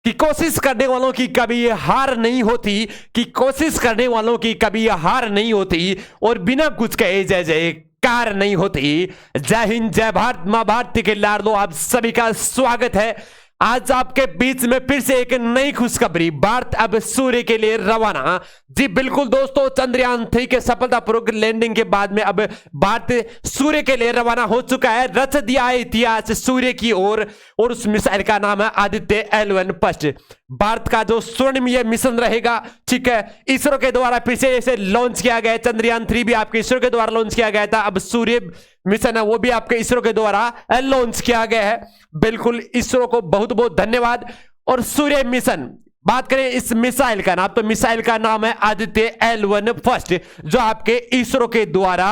कि कोशिश करने वालों की कभी हार नहीं होती, कि कोशिश करने वालों की कभी हार नहीं होती और बिना कुछ कहे जय जय कार नहीं होती। जय हिंद, जय भारत, मां भारती के लाडलो, आप सभी का स्वागत है। आज आपके बीच में फिर से एक नई खुशखबरी, भारत अब सूर्य के लिए रवाना। जी बिल्कुल दोस्तों, चंद्रयान 3 के सफलतापूर्वक लैंडिंग के बाद में अब भारत सूर्य के लिए रवाना हो चुका है। रच दिया है इतिहास सूर्य की ओर और उस मिसाइल का नाम है आदित्य L1 फर्स्ट। भारत का जो स्वर्णिम मिशन रहेगा, ठीक है, इसरो के द्वारा फिर से इसे लॉन्च किया गया है। चंद्रयान 3 भी आपके इसरो के द्वारा लॉन्च किया गया था, अब सूर्य मिशन है वो भी आपके इसरो के द्वारा लॉन्च किया गया है। बिल्कुल इसरो को बहुत बहुत धन्यवाद। और सूर्य मिशन बात करें इस मिसाइल का नाम, तो मिसाइल का नाम है आदित्य L1 फर्स्ट, जो आपके इसरो के द्वारा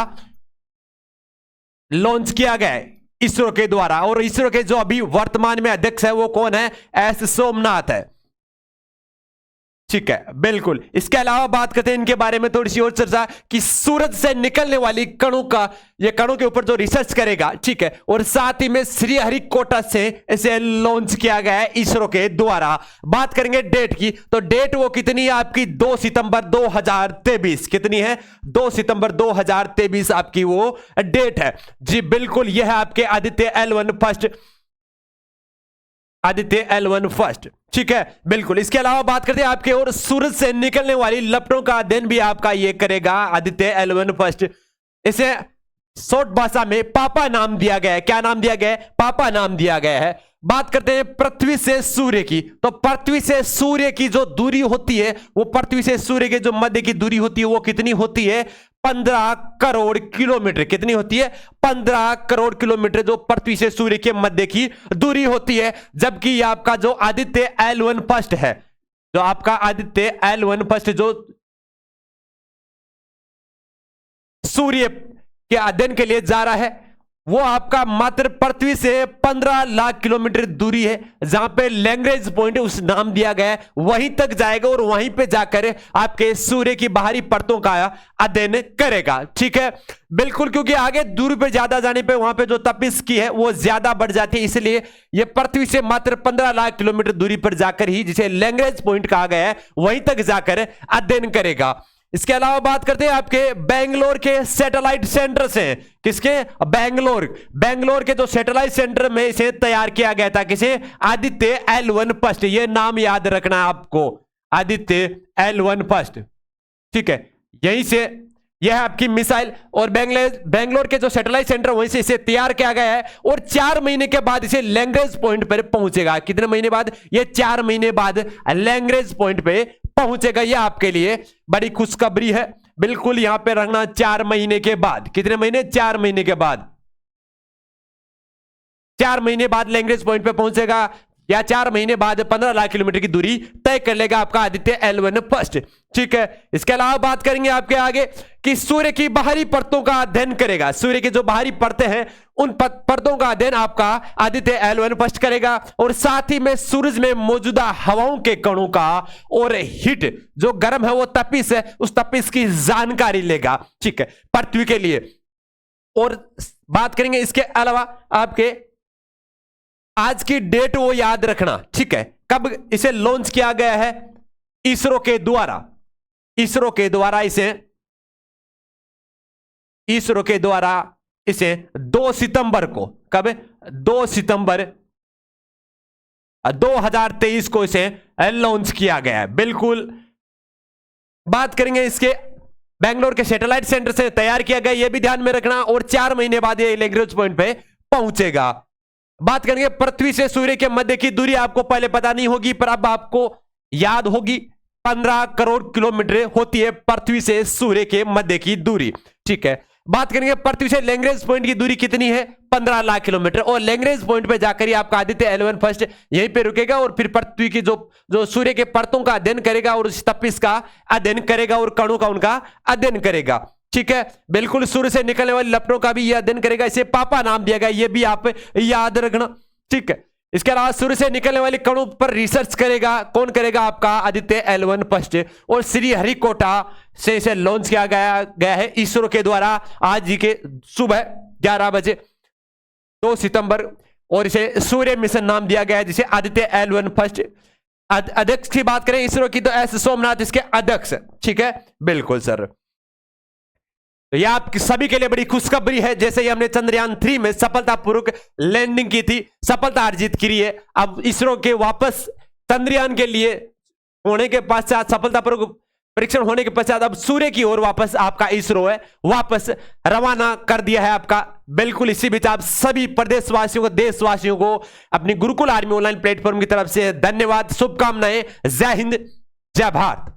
लॉन्च किया गया है, इसरो के द्वारा। और इसरो के जो अभी वर्तमान में अध्यक्ष है वो कौन है? एस सोमनाथ है, ठीक है, बिल्कुल। इसके अलावा बात करते हैं इनके बारे में थोड़ी सी और चर्चा, कि सूरज से निकलने वाली कणों का, ये कणों के ऊपर जो रिसर्च करेगा, ठीक है, और साथ ही में श्रीहरिकोटा से इसे लॉन्च किया गया है इसरो के द्वारा। बात करेंगे डेट की, तो डेट वो कितनी है आपकी? 2 सितंबर 2023। कितनी है? 2 सितंबर 2023 आपकी वो डेट है। जी बिल्कुल, यह है आपके Aditya L1 first, Aditya L1 first, ठीक है, बिल्कुल। इसके अलावा बात करते हैं आपके और सूरज से निकलने वाली लपटों का अध्ययन भी आपका ये करेगा आदित्य L1 फर्स्ट। इसे शॉर्ट भाषा में पापा नाम दिया गया है। क्या नाम दिया गया है? पापा नाम दिया गया है। बात करते हैं पृथ्वी से सूर्य की, तो पृथ्वी से सूर्य की जो दूरी होती है, वो पृथ्वी से सूर्य के जो मध्य की दूरी होती है वो कितनी होती है? 15 करोड़ किलोमीटर। कितनी होती है? 15 करोड़ किलोमीटर जो पृथ्वी से सूर्य के मध्य की दूरी होती है। जबकि आपका जो आदित्य L1 फर्स्ट है, जो आपका आदित्य L1 फर्स्ट जो सूर्य के अध्ययन के लिए जा रहा है, वो आपका मात्र पृथ्वी से 15 लाख किलोमीटर दूरी है, जहां पे लैग्रेंज पॉइंट उस नाम दिया गया है, वहीं तक जाएगा और वहीं पे जाकर आपके सूर्य की बाहरी परतों का अध्ययन करेगा, ठीक है, बिल्कुल। क्योंकि आगे दूरी पे ज्यादा जाने पे वहां पे जो तपिश है वो ज्यादा बढ़ जाती है, इसलिए ये पृथ्वी से मात्र 15 लाख किलोमीटर दूरी पर जाकर ही, जिसे लैग्रेंज पॉइंट कहा गया है, वहीं तक जाकर अध्ययन करेगा। इसके अलावा बात करते हैं आपके बेंगलोर के सैटेलाइट सेंटर से। किसके? बेंगलोर के जो सैटेलाइट सेंटर में इसे तैयार किया गया था। किसे? Aditya L1 first. ये नाम याद रखना है आपको, आदित्य L1 फर्स्ट, ठीक है। यहीं से यह है आपकी मिसाइल, और बेंगलोर के जो सैटेलाइट सेंटर वहीं से इसे तैयार किया गया है, और 4 महीने के बाद इसे लैग्रेंज पॉइंट पर पहुंचेगा। कितने महीने बाद? ये 4 महीने बाद लैग्रेंज पॉइंट पे पहुंचेगा। यह आपके लिए बड़ी खुशखबरी है, बिल्कुल यहां पे रखना। 4 महीने के बाद, कितने महीने? 4 महीने के बाद, 4 महीने बाद लैग्रेंज पॉइंट पे पहुंचेगा, या 4 महीने बाद 15 लाख किलोमीटर की दूरी तय कर लेगा आपका आदित्य L1 फर्स्ट, ठीक है। इसके अलावा बात करेंगे आपके आगे कि सूर्य की बाहरी परतों का अध्ययन करेगा। सूर्य की जो बाहरी परतें हैं उन परतों का अध्ययन आपका आदित्य L1 फर्स्ट करेगा, और साथ ही में सूरज में मौजूदा हवाओं के कणों का और हीट जो गर्म है वो तपिश है, उस तपिश की जानकारी लेगा, ठीक है, पृथ्वी के लिए। और बात करेंगे इसके अलावा आपके आज की डेट वो याद रखना, ठीक है, कब इसे लॉन्च किया गया है? इसरो के द्वारा, इसरो के द्वारा इसे 2 सितंबर को, कब? 2 सितंबर 2023 को इसे लॉन्च किया गया है, बिल्कुल। बात करेंगे इसके बेंगलोर के सैटेलाइट सेंटर से तैयार किया गया, यह भी ध्यान में रखना, और 4 महीने बाद ये लैग्रेंज पॉइंट पे पहुंचेगा। बात करेंगे पृथ्वी से सूर्य के मध्य की दूरी, आपको पहले पता नहीं होगी पर अब आपको याद होगी, 15 करोड़ किलोमीटर होती है पृथ्वी से सूर्य के मध्य की दूरी, ठीक है। बात करेंगे पृथ्वी से लैग्रेंज पॉइंट की दूरी कितनी है? 15 लाख किलोमीटर, और लैग्रेंज पॉइंट पे जाकर ही आपका आदित्य L1 फर्स्ट यहीं पे रुकेगा, और फिर पृथ्वी की जो सूर्य के परतों का अध्ययन करेगा, और उस तपिश का अध्ययन करेगा, और कणों का उनका अध्ययन करेगा, ठीक है, बिल्कुल। सूर्य से निकलने वाली लपटों का भी यह अध्ययन करेगा, इसे पापा नाम दिया गया, यह भी आप याद रखना, ठीक है। इसके अलावा सूर्य से निकलने वाले कणों पर रिसर्च करेगा, कौन करेगा? आपका आदित्य L1 फर्स्ट, और श्रीहरिकोटा से इसे लॉन्च किया गया है इसरो के द्वारा आज ही के सुबह 11 बजे 2 सितंबर, और इसे सूर्य मिशन नाम दिया गया है, जिसे आदित्य L1 फर्स्ट अध्यक्ष की बात करें इसरो की तो एस सोमनाथ इसके अध्यक्ष, ठीक है, बिल्कुल सर। तो यह आप सभी के लिए बड़ी खुशखबरी है। जैसे ही हमने चंद्रयान 3 में सफलतापूर्वक लैंडिंग की थी, सफलता अर्जित की है, अब इसरो के वापस चंद्रयान के लिए होने के पश्चात, सफलतापूर्वक परीक्षण होने के पश्चात अब सूर्य की ओर वापस आपका इसरो है वापस रवाना कर दिया है आपका। बिल्कुल इसी बीच आप सभी प्रदेशवासियों को, देशवासियों को अपनी गुरुकुल आर्मी ऑनलाइन प्लेटफॉर्म की तरफ से धन्यवाद, शुभकामनाएं। जय हिंद, जय भारत।